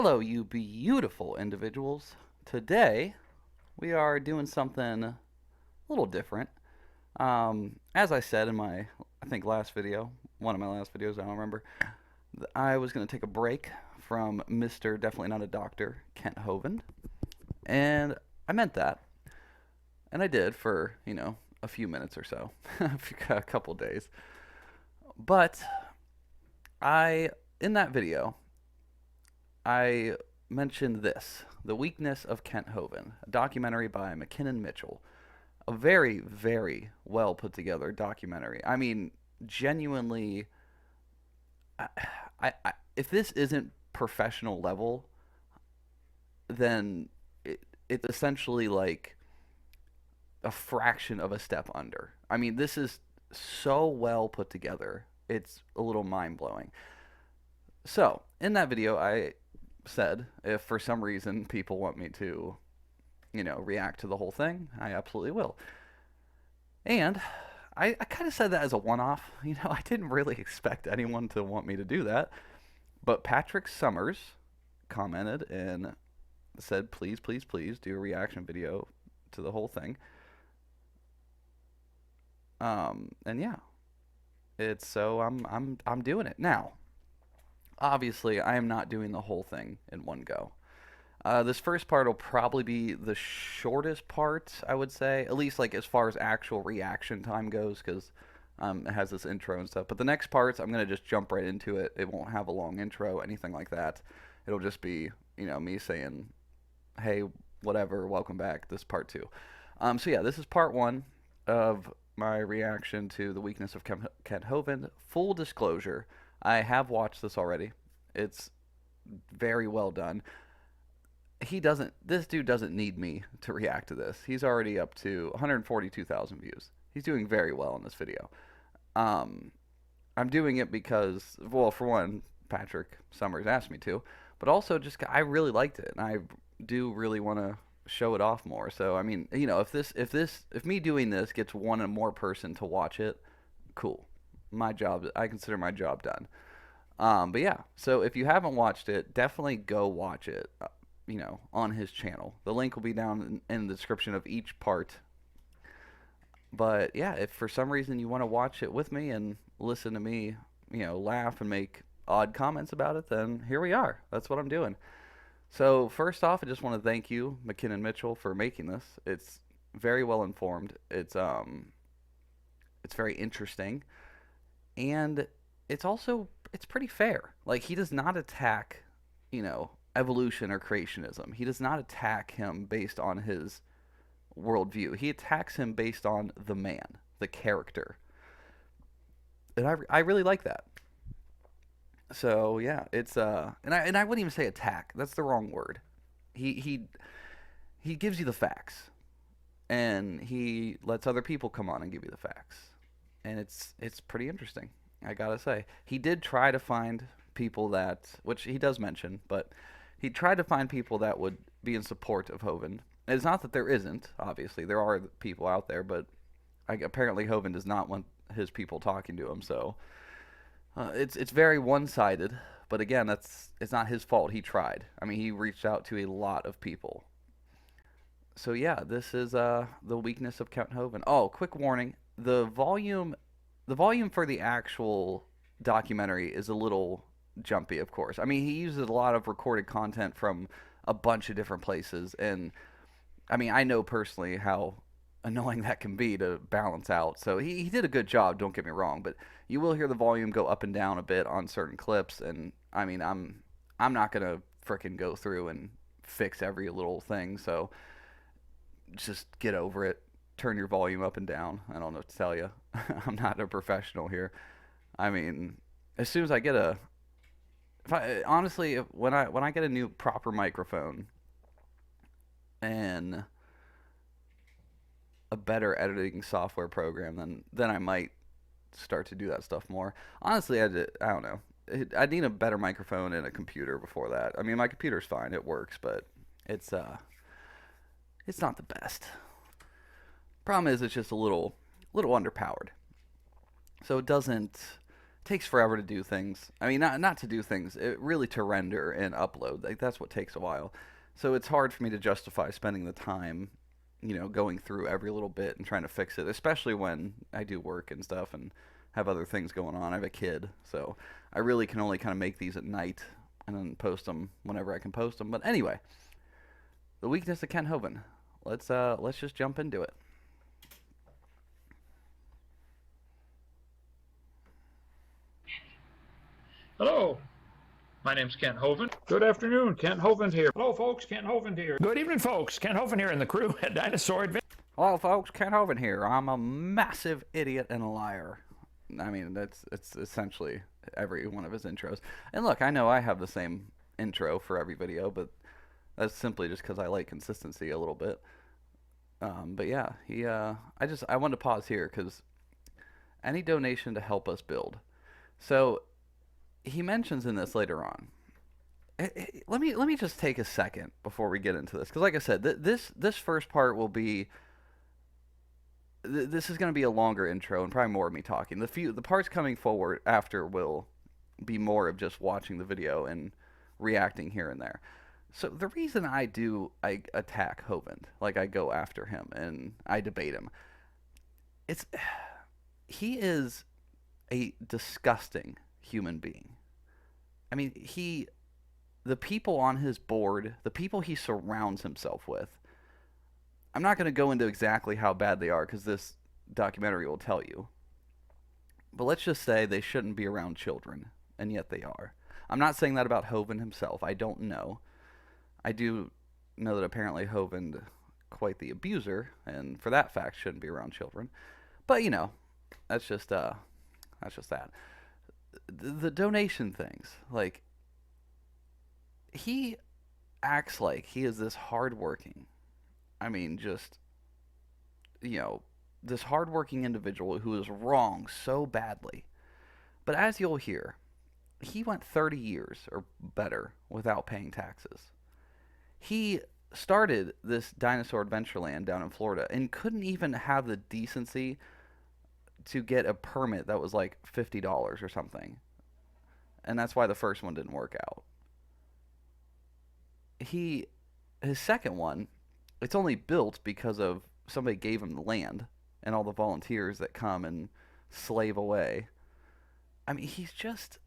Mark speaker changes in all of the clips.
Speaker 1: Hello, you beautiful individuals. Today, we are doing something a little different. As I said in I think, last video, one of my last videos, I don't remember, I was going to take a break from Mr. Definitely Not a Doctor, Kent Hovind. And I meant that. And I did for, a few minutes or so, a couple days. But in that video, I mentioned this: The Weakness of Kent Hovind, a documentary by McKinnon Mitchell. A very, very well put together documentary. I mean, genuinely, if this isn't professional level, then it's essentially like a fraction of a step under. I mean, this is so well put together. It's a little mind blowing. So, in that video, I said if for some reason people want me to, react to the whole thing, I absolutely will. And I kind of said that as a one off. I didn't really expect anyone to want me to do that. But Patrick Summers commented and said, please, please, please do a reaction video to the whole thing. And yeah, it's so I'm doing it now. Obviously, I am not doing the whole thing in one go. This first part will probably be the shortest part, I would say, at least like as far as actual reaction time goes, because it has this intro and stuff. But the next parts, I'm gonna just jump right into it. It won't have a long intro, anything like that. It'll just be, me saying, "Hey, whatever, welcome back." This part two. So yeah, this is part one of my reaction to The Weakness of Kent Hovind. Full disclosure, I have watched this already. It's very well done. This dude doesn't need me to react to this. He's already up to 142,000 views. He's doing very well in this video. I'm doing it because, well, for one, Patrick Summers asked me to, but also just I really liked it, and I do really want to show it off more. So I mean, if me doing this gets one or more person to watch it, cool. I consider my job done. But yeah, so if you haven't watched it, definitely go watch it. On his channel. The link will be down in the description of each part. But yeah, if for some reason you want to watch it with me and listen to me, laugh and make odd comments about it, then here we are. That's what I'm doing. So first off, I just want to thank you, McKinnon Mitchell, for making this. It's very well informed. It's very interesting, and it's pretty fair. Like, he does not attack, evolution or creationism. He does not attack him based on his worldview. He attacks him based on the man, the character. And I really like that. So yeah, it's and I wouldn't even say attack. That's the wrong word. He gives you the facts, and he lets other people come on and give you the facts, and it's pretty interesting. I gotta say, he did try to find people which he does mention, but he tried to find people that would be in support of Hovind. It's not that there isn't, obviously. There are people out there, but apparently Hovind does not want his people talking to him, so it's very one-sided. But again, it's not his fault. He tried. I mean, he reached out to a lot of people. So yeah, this is The Weakness of Kent Hovind. Oh, quick warning. The volume for the actual documentary is a little jumpy, of course. I mean, he uses a lot of recorded content from a bunch of different places, and I mean, I know personally how annoying that can be to balance out. So he did a good job, don't get me wrong, but you will hear the volume go up and down a bit on certain clips, and I mean, I'm not gonna frickin' go through and fix every little thing, so just get over it. Turn your volume up and down. I don't know what to tell you. I'm not a professional here. I mean, as soon as I get honestly, when I get a new proper microphone and a better editing software program, then I might start to do that stuff more. Honestly, I don't know. I need a better microphone and a computer before that. I mean, my computer's fine; it works, but it's not the best. Problem is, it's just a little underpowered, so it doesn't takes forever to do things. I mean, not to do things, really to render and upload. Like that's what takes a while. So it's hard for me to justify spending the time, going through every little bit and trying to fix it, especially when I do work and stuff and have other things going on. I have a kid, so I really can only kind of make these at night and then post them whenever I can post them. But anyway, the weakness of Kent Hovind. Let's just jump into it.
Speaker 2: Hello, my name's Kent Hovind. Good afternoon, Kent Hovind here. Hello, folks, Kent Hovind here. Good evening, folks. Kent Hovind here and the crew at Dinosaur Adventure.
Speaker 1: Hello, folks. Kent Hovind here. I'm a massive idiot and a liar. I mean, it's essentially every one of his intros. And look, I know I have the same intro for every video, but that's simply just because I like consistency a little bit. But yeah, I wanted to pause here because any donation to help us build. So he mentions in this later on. Let me just take a second before we get into this, because like I said, this first part will be. This is going to be a longer intro and probably more of me talking. The parts coming forward after will be more of just watching the video and reacting here and there. So the reason I attack Hovind, like I go after him and I debate him, he is a disgusting human being. I mean, the people on his board, the people he surrounds himself with, I'm not going to go into exactly how bad they are because this documentary will tell you. But let's just say they shouldn't be around children, and yet they are. I'm not saying that about Hovind himself. I don't know. I do know that apparently Hovind, quite the abuser, and for that fact shouldn't be around children. But that's just that. The donation things, like, he acts like he is this hardworking, I mean, just, this hardworking individual who is wrong so badly. But as you'll hear, he went 30 years or better without paying taxes. He started this Dinosaur Adventureland down in Florida and couldn't even have the decency to get a permit that was like $50 or something. And that's why the first one didn't work out. His second one, it's only built because of somebody gave him the land and all the volunteers that come and slave away. I mean, he's just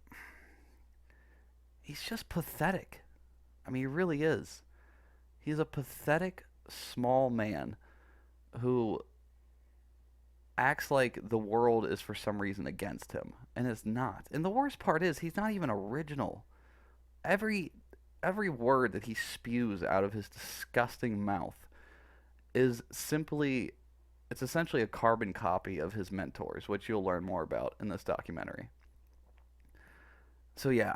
Speaker 1: pathetic. I mean, he really is. He's a pathetic, small man who acts like the world is for some reason against him, and it's not. And the worst part is he's not even original. Every word that he spews out of his disgusting mouth is it's essentially a carbon copy of his mentors, which you'll learn more about in this documentary. So yeah,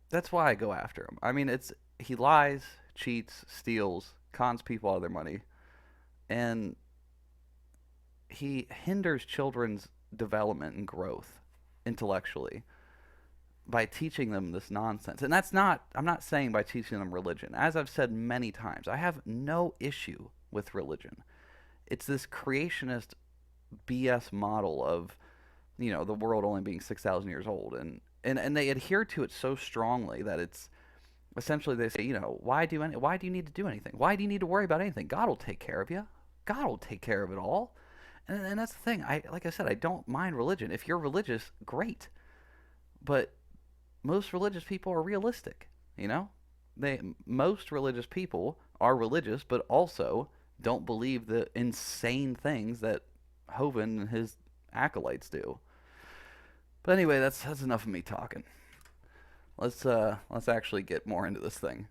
Speaker 1: that's why I go after him. I mean, he lies, cheats, steals, cons people out of their money, and he hinders children's development and growth intellectually by teaching them this nonsense. And I'm not saying by teaching them religion. As I've said many times, I have no issue with religion. It's this creationist BS model of, the world only being 6,000 years old. And they adhere to it so strongly that it's essentially, they say, why do you need to do anything? Why do you need to worry about anything? God will take care of you. God will take care of it all. And that's the thing. Like I said, I don't mind religion. If you're religious, great. But most religious people are realistic, Most religious people are religious, but also don't believe the insane things that Hovind and his acolytes do. But anyway, that's enough of me talking. Let's actually get more into this thing.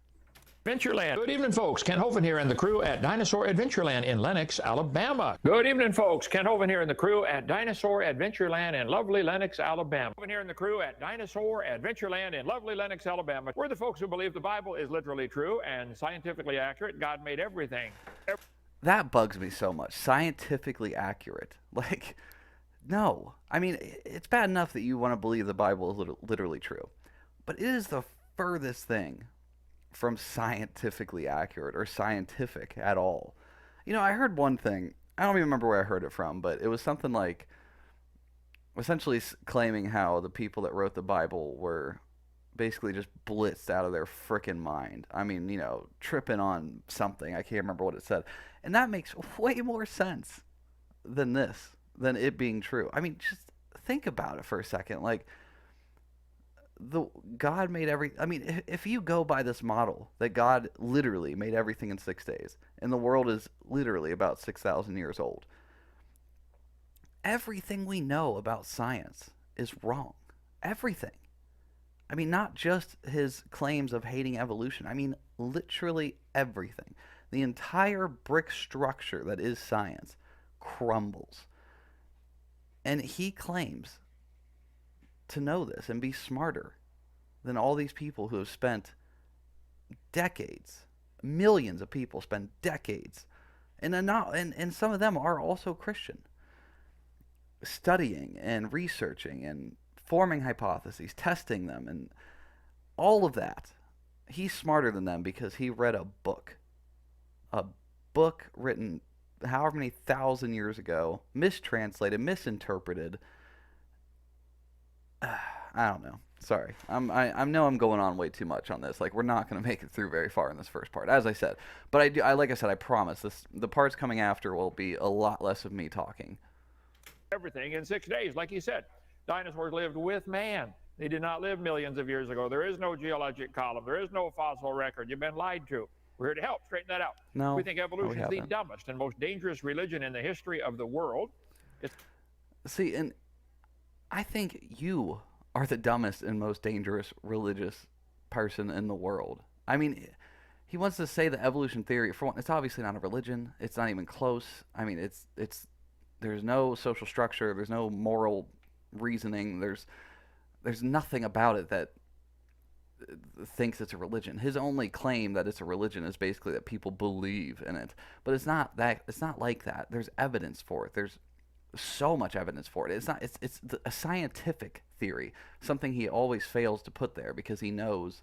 Speaker 2: Adventureland. Good evening, folks. Kent Hovind here and the crew at Dinosaur Adventureland in Lenox, Alabama. Good evening, folks. Kent Hovind here and the crew at Dinosaur Adventureland in lovely Lenox, Alabama. Hovind here and the crew at Dinosaur Adventureland in lovely Lenox, Alabama. We're the folks who believe the Bible is literally true and scientifically accurate. God made everything.
Speaker 1: That bugs me so much. Scientifically accurate. Like, no. I mean, it's bad enough that you want to believe the Bible is literally true. But it is the furthest thing from scientifically accurate or scientific at all. I heard one thing. I don't even remember where I heard it from, but it was something like essentially claiming how the people that wrote the Bible were basically just blitzed out of their frickin' mind. I mean, tripping on something. I can't remember what it said. And that makes way more sense than this, than it being true. I mean, just think about it for a second. Like, the God made every. I mean, if you go by this model that God literally made everything in 6 days, and the world is literally about 6,000 years old, everything we know about science is wrong. Everything. I mean, not just his claims of hating evolution. I mean, literally everything. The entire brick structure that is science crumbles. And he claims to know this and be smarter than all these people who have spent decades, millions of people spend decades, and some of them are also Christian, studying and researching and forming hypotheses, testing them, and all of that. He's smarter than them because he read a book written however many thousand years ago, mistranslated, misinterpreted. I don't know. Sorry, I know I'm going on way too much on this. Like, we're not going to make it through very far in this first part, as I said. But like I said, I promise the parts coming after will be a lot less of me talking.
Speaker 2: Everything in 6 days, like you said. Dinosaurs lived with man. They did not live millions of years ago. There is no geologic column. There is no fossil record. You've been lied to. We're here to help straighten that out.
Speaker 1: No,
Speaker 2: we think evolution
Speaker 1: we
Speaker 2: is the
Speaker 1: haven't.
Speaker 2: dumbest and most dangerous religion in the history of the world.
Speaker 1: See, and I think you are the dumbest and most dangerous religious person in the world. I mean, he wants to say the evolution theory. For one, it's obviously not a religion. It's not even close. I mean, it's there's no social structure. There's no moral reasoning. There's nothing about it that thinks it's a religion. His only claim that it's a religion is basically that people believe in it. But it's not that. It's not like that. There's evidence for it. There's so much evidence for it. It's not. It's a scientific theory. Something he always fails to put there because he knows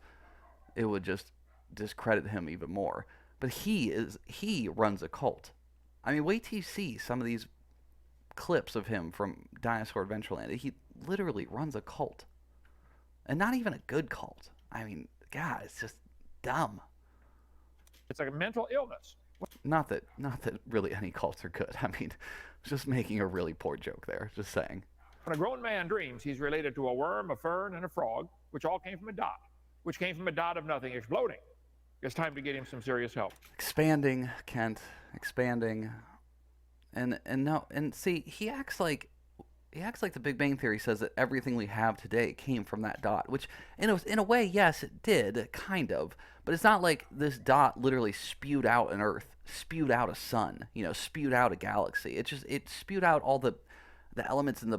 Speaker 1: it would just discredit him even more. But he runs a cult. I mean, wait till you see some of these clips of him from Dinosaur Adventureland. He literally runs a cult, and not even a good cult. I mean, God, it's just dumb.
Speaker 2: It's like a mental illness.
Speaker 1: Not that really any cults are good. I mean, just making a really poor joke there. Just saying.
Speaker 2: When a grown man dreams, he's related to a worm, a fern, and a frog, which all came from a dot, which came from a dot of nothing exploding. It's time to get him some serious help.
Speaker 1: Expanding, Kent. Expanding. And no, and see, he acts like the Big Bang Theory says that everything we have today came from that dot, which in a way, yes, it did, kind of. But it's not like this dot literally spewed out an Earth, spewed out a sun, spewed out a galaxy. It spewed out all the elements and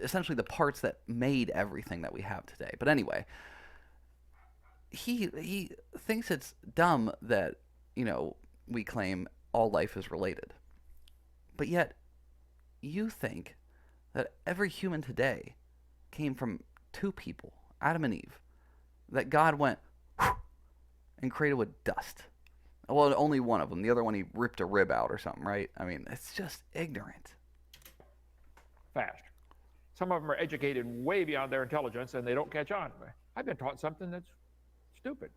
Speaker 1: essentially the parts that made everything that we have today. But anyway, he thinks it's dumb that, we claim all life is related. But yet, you think that every human today came from two people, Adam and Eve, that God went and created with dust. Well, only one of them. The other one, he ripped a rib out or something, right? I mean, it's just ignorant.
Speaker 2: Fast. Some of them are educated way beyond their intelligence, and they don't catch on. I've been taught something that's stupid.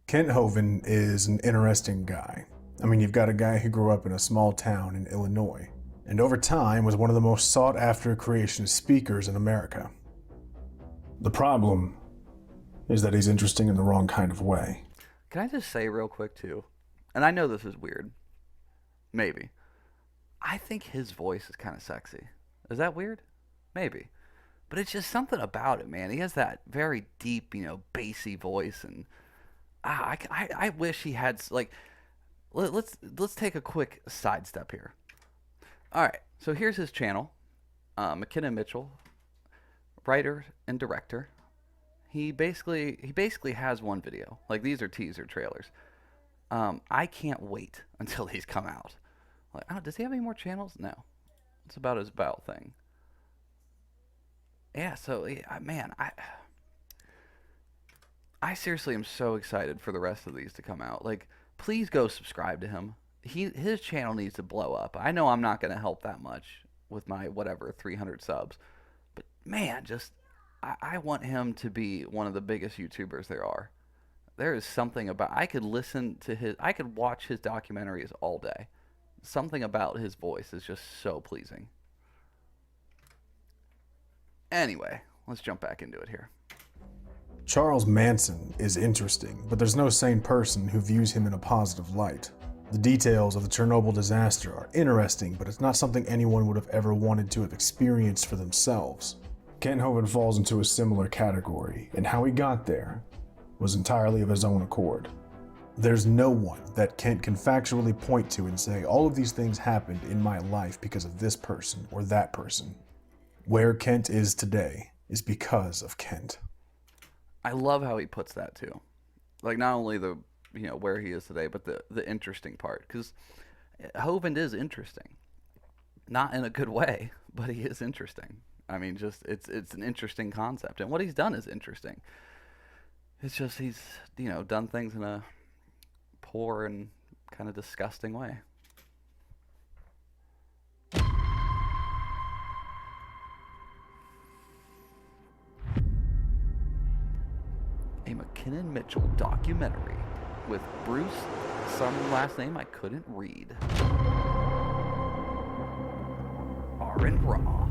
Speaker 3: Kent Hovind is an interesting guy. I mean, you've got a guy who grew up in a small town in Illinois, and over time was one of the most sought-after creationist speakers in America. The problem is that he's interesting in the wrong kind of way.
Speaker 1: Can I just say real quick, too, and I know this is weird, maybe, I think his voice is kind of sexy. Is that weird? Maybe. But it's just something about it, man. He has that very deep, bassy voice, and I wish he had, like, let's take a quick sidestep here. All right, so here's his channel, McKinnon Mitchell, writer and director. He basically has one video. Like, these are teaser trailers. I can't wait until these come out. Like, oh, does he have any more channels? No. It's about his about thing. Yeah, so man, I seriously am so excited for the rest of these to come out. Like, please go subscribe to him. His channel needs to blow up. I know I'm not going to help that much with my 300 subs, man, just I want him to be one of the biggest YouTubers there are. There is something about I could watch his documentaries all day. Something about his voice is just so pleasing. Anyway, let's jump back into it here.
Speaker 3: Charles Manson is interesting, but there's no sane person who views him in a positive light. The details of the Chernobyl disaster are interesting, but it's not something anyone would have ever wanted to have experienced for themselves. Kent Hovind falls into a similar category, and how he got there was entirely of his own accord. There's no one that Kent can factually point to and say, all of these things happened in my life because of this person or that person. Where Kent is today is because of Kent.
Speaker 1: I love how he puts that too. Like, not only the, where he is today, but the interesting part. Because Hovind is interesting. Not in a good way, but he is interesting. I mean, just, it's an interesting concept. And what he's done is interesting. It's just he's, done things in a poor and kind of disgusting way. A McKinnon Mitchell documentary with Bruce, some last name I couldn't read. Aaron Raw.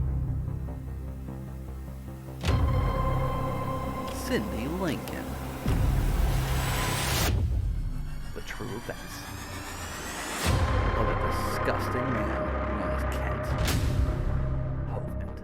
Speaker 1: Cindy Lincoln. The true events of a disgusting man known as Kent Hovind.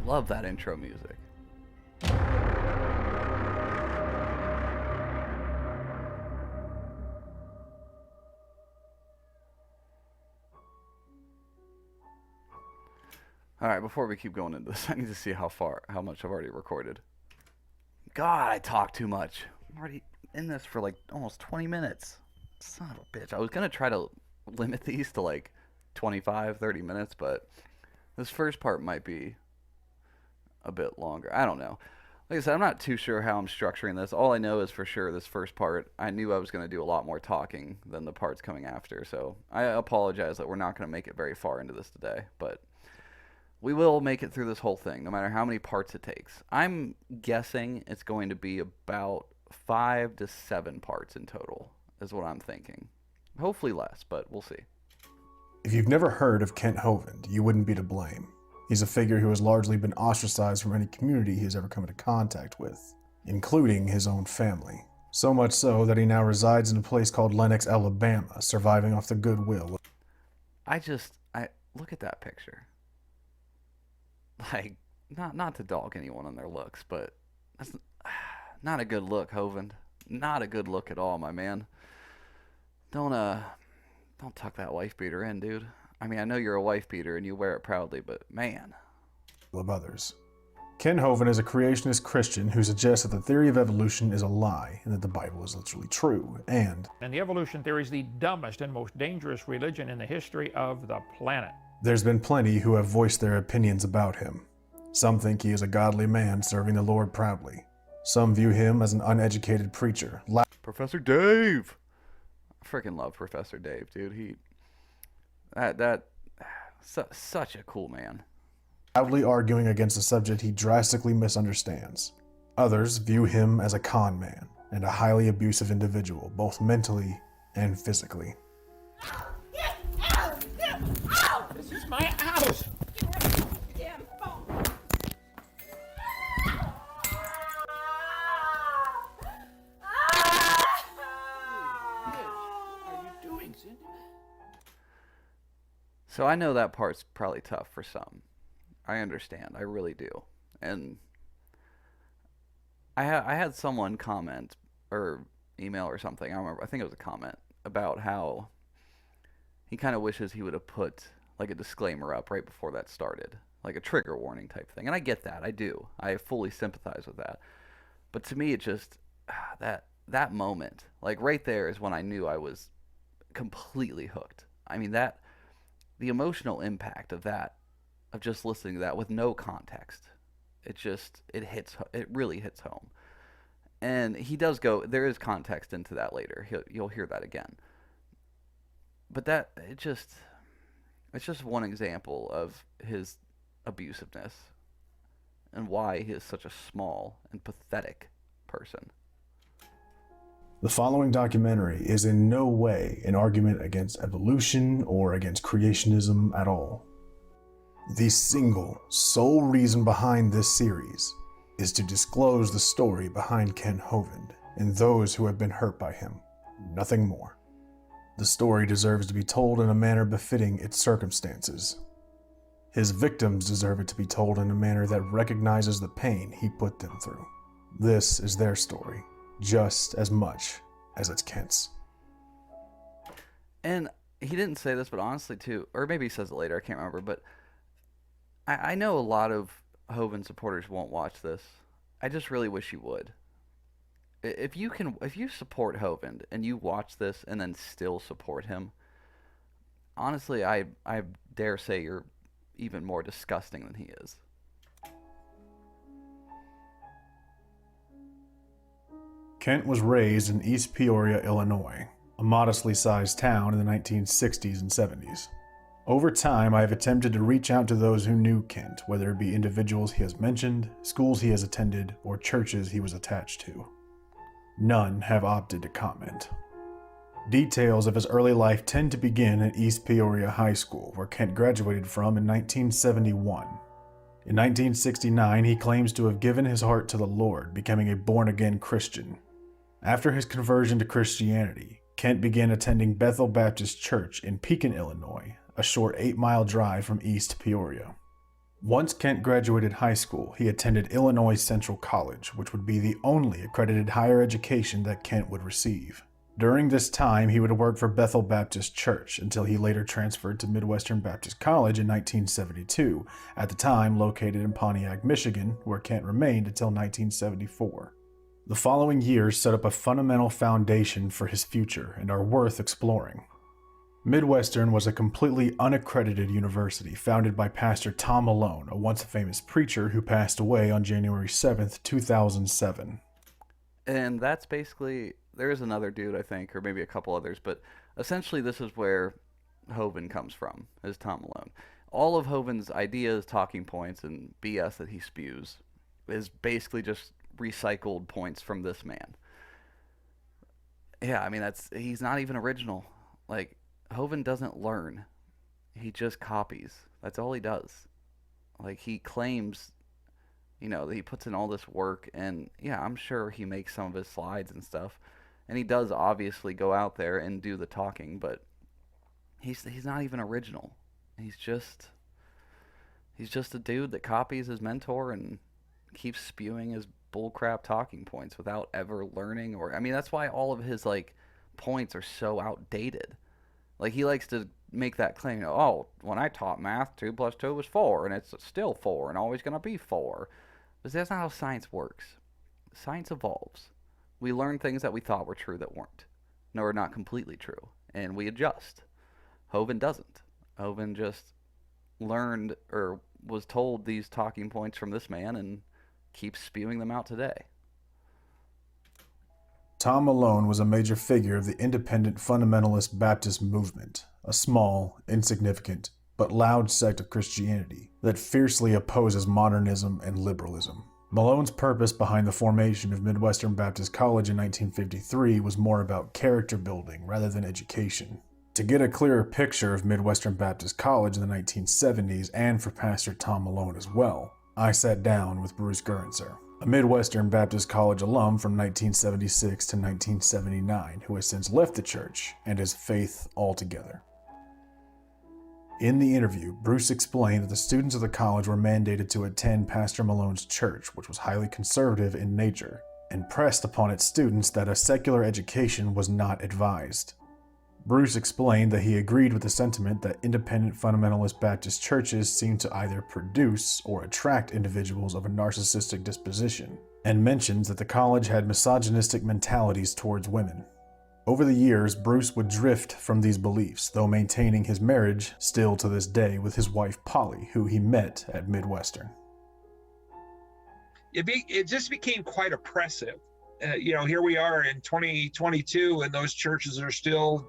Speaker 1: Love that intro music. All right, before we keep going into this, I need to see how much I've already recorded. God, I talk too much. I'm already in this for like almost 20 minutes. Son of a bitch. I was going to try to limit these to like 25, 30 minutes, but this first part might be a bit longer. I don't know. Like I said, I'm not too sure how I'm structuring this. All I know is for sure this first part, I knew I was going to do a lot more talking than the parts coming after. So I apologize that we're not going to make it very far into this today. But we will make it through this whole thing, no matter how many parts it takes. I'm guessing it's going to be about 5 to 7 parts in total, is what I'm thinking. Hopefully less, but we'll see.
Speaker 3: If you've never heard of Kent Hovind, you wouldn't be to blame. He's a figure who has largely been ostracized from any community he has ever come into contact with, including his own family. So much so that he now resides in a place called Lenox, Alabama, surviving off the goodwill.
Speaker 1: I look at that picture. Like, not to dog anyone on their looks, but that's not a good look, Hovind. Not a good look at all, my man. Don't tuck that wife beater in, dude. I mean, I know you're a wife beater and you wear it proudly, but man.
Speaker 3: Of others. Kent Hovind is a creationist Christian who suggests that the theory of evolution is a lie and that the Bible is literally true, and
Speaker 2: the evolution theory is the dumbest and most dangerous religion in the history of the planet.
Speaker 3: There's been plenty who have voiced their opinions about him. Some think he is a godly man serving the Lord proudly. Some view him as an uneducated preacher.
Speaker 1: Professor Dave! I freaking love Professor Dave, dude. Such a cool man.
Speaker 3: Loudly arguing against a subject he drastically misunderstands. Others view him as a con man and a highly abusive individual, both mentally and physically.
Speaker 2: This is my house!
Speaker 4: Damn phone.
Speaker 2: What are you doing, Cindy?
Speaker 1: So I know that part's probably tough for some. I understand. I really do. And I had someone comment or email or something. I don't remember. I think it was a comment about how he kind of wishes he would have put like a disclaimer up right before that started, like a trigger warning type thing. And I get that. I do. I fully sympathize with that. But to me, it just that moment, like right there, is when I knew I was completely hooked. I mean, the emotional impact of that, of just listening to that with no context, it really hits home. And he does go, there is context into that later. You'll hear that again. But it's just one example of his abusiveness and why he is such a small and pathetic person.
Speaker 3: The following documentary is in no way an argument against evolution or against creationism at all. The single, sole reason behind this series is to disclose the story behind Kent Hovind and those who have been hurt by him. Nothing more. The story deserves to be told in a manner befitting its circumstances. His victims deserve it to be told in a manner that recognizes the pain he put them through. This is their story, just as much as it's Kent's.
Speaker 1: And he didn't say this, but honestly, too, or maybe he says it later, I can't remember, but I know a lot of Hovind supporters won't watch this. I just really wish you would. If you support Hovind and you watch this and then still support him, honestly, I dare say you're even more disgusting than he is.
Speaker 3: Kent was raised in East Peoria, Illinois, a modestly sized town in the 1960s and 70s. Over time, I have attempted to reach out to those who knew Kent, whether it be individuals he has mentioned, schools he has attended, or churches he was attached to. None have opted to comment. Details of his early life tend to begin at East Peoria High School, where Kent graduated from in 1971. In 1969, he claims to have given his heart to the Lord, becoming a born-again Christian. After his conversion to Christianity, Kent began attending Bethel Baptist Church in Pekin, Illinois, a short 8-mile drive from East Peoria. Once Kent graduated high school, he attended Illinois Central College, which would be the only accredited higher education that Kent would receive. During this time, he would work for Bethel Baptist Church until he later transferred to Midwestern Baptist College in 1972, at the time located in Pontiac, Michigan, where Kent remained until 1974. The following years set up a fundamental foundation for his future and are worth exploring. Midwestern was a completely unaccredited university founded by Pastor Tom Malone, a once famous preacher who passed away on January 7th, 2007.
Speaker 1: And that's basically, there is another dude, I think, or maybe a couple others, but essentially this is where Hovind comes from, is Tom Malone. All of Hovind's ideas, talking points, and BS that he spews is basically just recycled points from this man. Yeah, I mean, he's not even original. Like, Hovind doesn't learn. He just copies. That's all he does. Like, he claims, that he puts in all this work, and yeah, I'm sure he makes some of his slides and stuff. And he does obviously go out there and do the talking, but he's not even original. He's just a dude that copies his mentor and keeps spewing his bullcrap talking points without ever learning, or I mean, that's why all of his points are so outdated. Like, he likes to make that claim, oh, when I taught math, 2 plus 2 was 4, and it's still 4, and always going to be 4. But that's not how science works. Science evolves. We learn things that we thought were true that weren't. No, are not completely true. And we adjust. Hovind doesn't. Hovind just learned, or was told these talking points from this man, and keeps spewing them out today.
Speaker 3: Tom Malone was a major figure of the independent fundamentalist Baptist movement, a small, insignificant, but loud sect of Christianity that fiercely opposes modernism and liberalism. Malone's purpose behind the formation of Midwestern Baptist College in 1953 was more about character building rather than education. To get a clearer picture of Midwestern Baptist College in the 1970s, and for Pastor Tom Malone as well, I sat down with Bruce Gurenser, a Midwestern Baptist College alum from 1976 to 1979 who has since left the church and his faith altogether. In the interview, Bruce explained that the students of the college were mandated to attend Pastor Malone's church, which was highly conservative in nature, and pressed upon its students that a secular education was not advised. Bruce explained that he agreed with the sentiment that independent fundamentalist Baptist churches seem to either produce or attract individuals of a narcissistic disposition, and mentions that the college had misogynistic mentalities towards women. Over the years, Bruce would drift from these beliefs, though maintaining his marriage still to this day with his wife Polly, who he met at Midwestern.
Speaker 5: It just became quite oppressive. Here we are in 2022, and those churches are still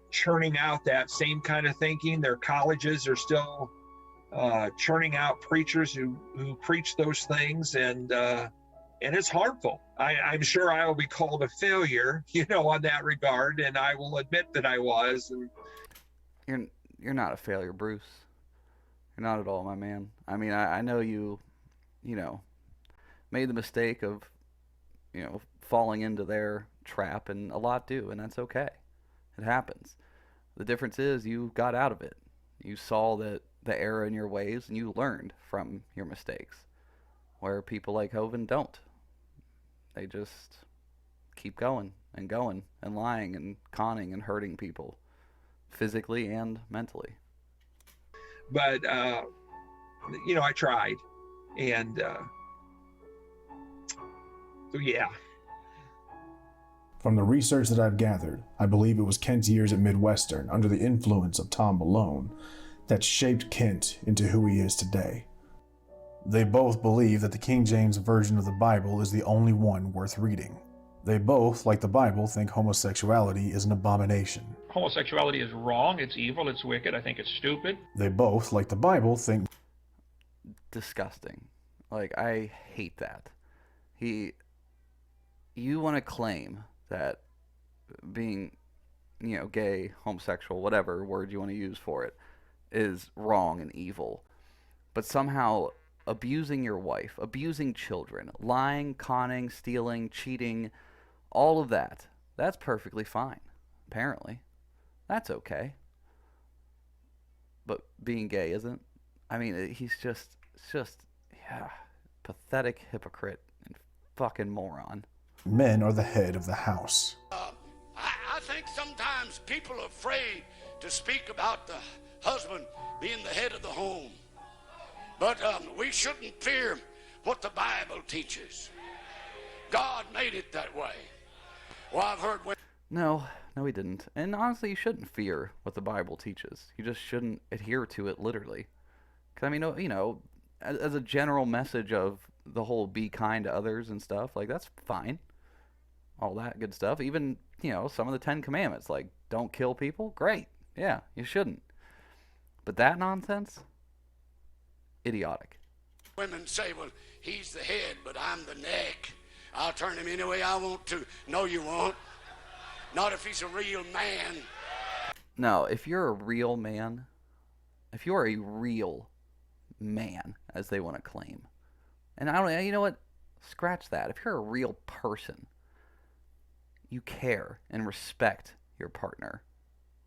Speaker 5: churning out that same kind of thinking. Their colleges are still churning out preachers who preach those things, and it's harmful. I'm sure I will be called a failure, on that regard, and I will admit that I was.
Speaker 1: And you're not a failure, Bruce. You're not at all, my man. I mean, I know you made the mistake of, falling into their trap, and a lot do, and that's okay. It happens. The difference is you got out of it. You saw the error in your ways, and you learned from your mistakes, where people like Hovind don't. They just keep going and lying and conning and hurting people, physically and mentally.
Speaker 5: But, I tried. And, so yeah.
Speaker 3: From the research that I've gathered, I believe it was Kent's years at Midwestern, under the influence of Tom Malone, that shaped Kent into who he is today. They both believe that the King James Version of the Bible is the only one worth reading. They both, like the Bible, think homosexuality is an abomination.
Speaker 2: Homosexuality is wrong, it's evil, it's wicked, I think it's stupid.
Speaker 3: They both, like the Bible, think
Speaker 1: disgusting. Like, I hate that. You want to claim that being, gay, homosexual, whatever word you want to use for it, is wrong and evil. But somehow abusing your wife, abusing children, lying, conning, stealing, cheating, all of that's perfectly fine, apparently. That's okay. But being gay isn't. I mean, it's just, pathetic hypocrite and fucking moron.
Speaker 3: Men are the head of the house.
Speaker 6: I think sometimes people are afraid to speak about the husband being the head of the home. But we shouldn't fear what the Bible teaches. God made it that way. Well, I've heard women...
Speaker 1: No, he didn't. And honestly, you shouldn't fear what the Bible teaches. You just shouldn't adhere to it literally. Because, I mean, as a general message of the whole be kind to others and stuff, like, that's fine. All that good stuff. Even, some of the 10 Commandments, like, don't kill people. Great. Yeah, you shouldn't. But that nonsense? Idiotic.
Speaker 6: Women say, well, he's the head, but I'm the neck. I'll turn him any way I want to. No, you won't. Not if he's a real man.
Speaker 1: No, if you're a real man, if you're a real man, as they want to claim, and you know what? Scratch that. If you're a real person, you care and respect your partner,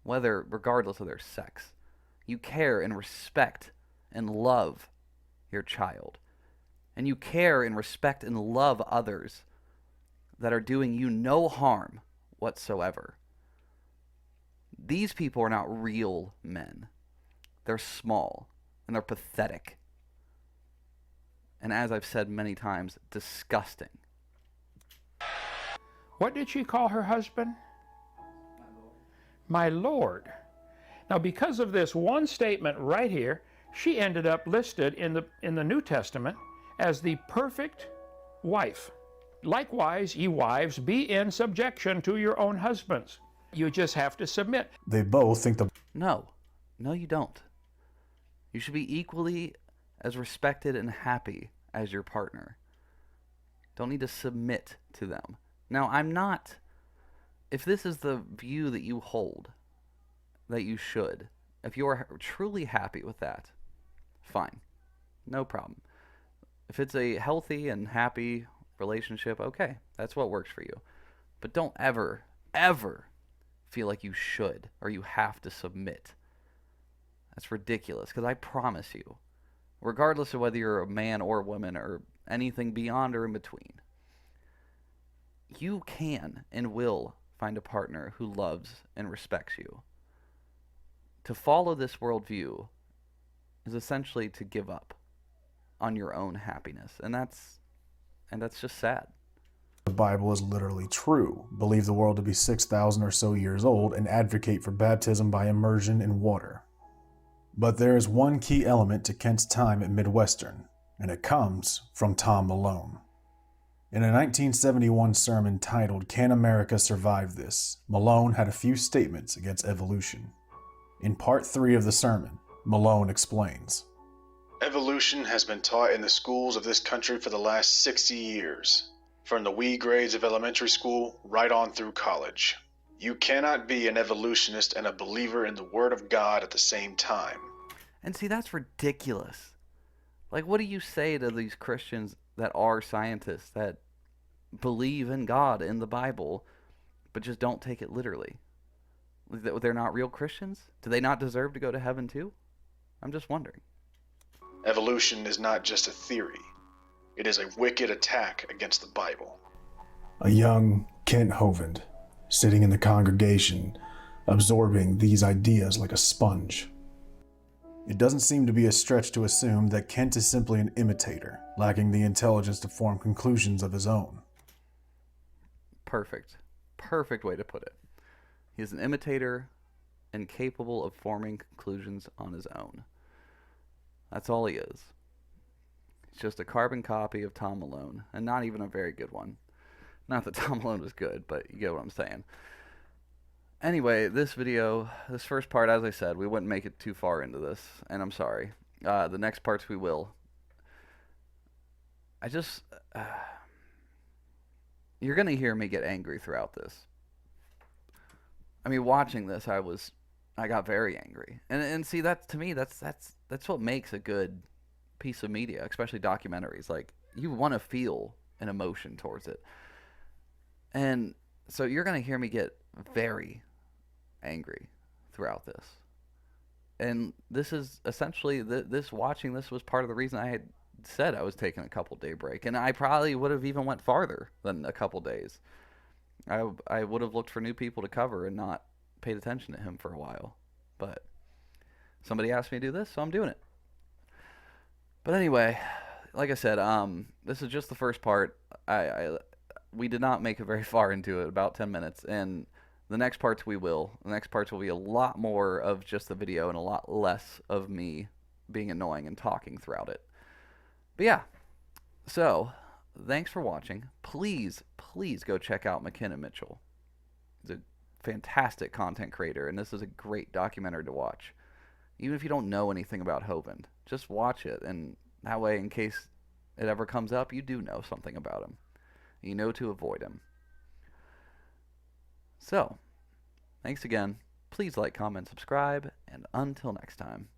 Speaker 1: regardless of their sex. You care and respect and love your child. And you care and respect and love others that are doing you no harm whatsoever. These people are not real men. They're small and they're pathetic. And as I've said many times, disgusting.
Speaker 2: What did she call her husband? My Lord. Now, because of this one statement right here, she ended up listed in the New Testament as the perfect wife. Likewise, ye wives, be in subjection to your own husbands. You just have to submit.
Speaker 3: They both think
Speaker 1: No, you don't. You should be equally as respected and happy as your partner. Don't need to submit to them. Now, if this is the view that you hold, that you should, if you are truly happy with that, fine. No problem. If it's a healthy and happy relationship, okay, that's what works for you. But don't ever feel like you should or you have to submit. That's ridiculous, because I promise you, regardless of whether you're a man or a woman or anything beyond or in between, you can and will find a partner who loves and respects you. To follow this worldview is essentially to give up on your own happiness, and that's just sad.
Speaker 3: the Bible is literally true, believe the world to be 6,000 or so years old, and advocate for baptism by immersion in water. But there is one key element to Kent's time at Midwestern, and it comes from Tom Malone. In a 1971 sermon titled "Can America Survive This?", Malone had a few statements against evolution. In part 3 of the sermon, Malone explains, "Evolution has been taught in the schools of this country for the last 60 years, from the wee grades of elementary school right on through college. You cannot be an evolutionist and a believer in the Word of God at the same time."
Speaker 1: And see, that's ridiculous. Like, what do you say to these Christians that are scientists, that believe in God, in the Bible, but just don't take it literally? They're not real Christians? Do they not deserve to go to heaven too? I'm just wondering.
Speaker 3: Evolution is not just a theory. It is a wicked attack against the Bible. A young Kent Hovind, sitting in the congregation, absorbing these ideas like a sponge. It doesn't seem to be a stretch to assume that Kent is simply an imitator, lacking the intelligence to form conclusions of his own.
Speaker 1: Perfect. Perfect way to put it. He's an imitator, incapable of forming conclusions on his own. That's all he is. He's just a carbon copy of Tom Malone, and not even a very good one. Not that Tom Malone was good, but you get what I'm saying. Anyway, this video, this first part, as I said, we wouldn't make it too far into this, and I'm sorry. The next parts we will. You're going to hear me get angry throughout this. I mean, watching this, I got very angry. And see, that to me, that's what makes a good piece of media, especially documentaries. Like, you want to feel an emotion towards it. And so you're going to hear me get very angry throughout this. And this is essentially, watching this was part of the reason I had said I was taking a couple day break. And I probably would have even went farther than a couple days. I would have looked for new people to cover and not paid attention to him for a while. But somebody asked me to do this, so I'm doing it. But anyway, like I said, this is just the first part. We did not make it very far into it, about 10 minutes, and the next parts we will. The next parts will be a lot more of just the video and a lot less of me being annoying and talking throughout it. But yeah, so thanks for watching. Please go check out McKenna Mitchell. He's a fantastic content creator, and this is a great documentary to watch. Even if you don't know anything about Hovind, just watch it, and that way, in case it ever comes up, you do know something about him. You know to avoid him. So, thanks again. Please like, comment, subscribe, and until next time.